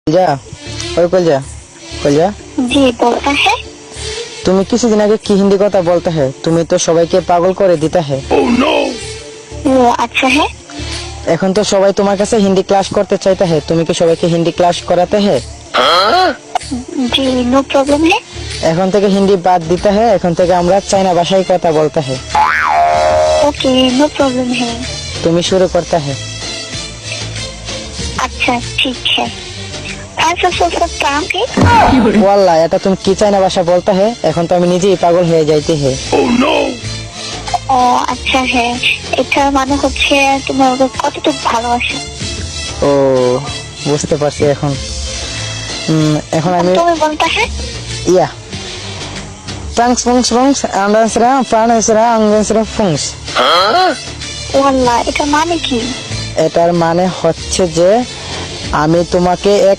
जा और कल जा जी बोलता है। তুমি কিছুদিন আগে কি হিন্দি কথা বলতে है তুমি তো সবাইকে পাগল করে দিতে है वो अच्छा है। এখন তো সবাই তোমার কাছে হিন্দি ক্লাস করতে চাইতে है তুমি কি সবাইকে হিন্দি ক্লাস করাতে है जी नो प्रॉब्लम है। এখন থেকে হিন্দি বাদ দিতে है এখন থেকে আমরা চাইনা ভাষায় কথা বলতে है ओके नो प्रॉब्लम है। তুমি শুরু করতে है अच्छा ठीक है। सब काम के ওয়াল্লাহ এটা তুমি কি চাইনা ভাষা বলতে है এখন তো আমি নিজেই পাগল হয়ে যাইতে है ও আচ্ছা হ্যাঁ এটা মানে হচ্ছে তোমার ওকে কতটুকু ভালোবাসা। ও বুঝতে পারছি এখন এখন আমি তুমি বলতে হ্যাঁ ইয়া ফ্রাংস ফংস ফংস আন্ডাসরা ফ্রানসরা আঙ্গসরা ফংস ওয়াল্লাহ এটা মানে কি? এটার মানে হচ্ছে যে আমি তোমাকে এক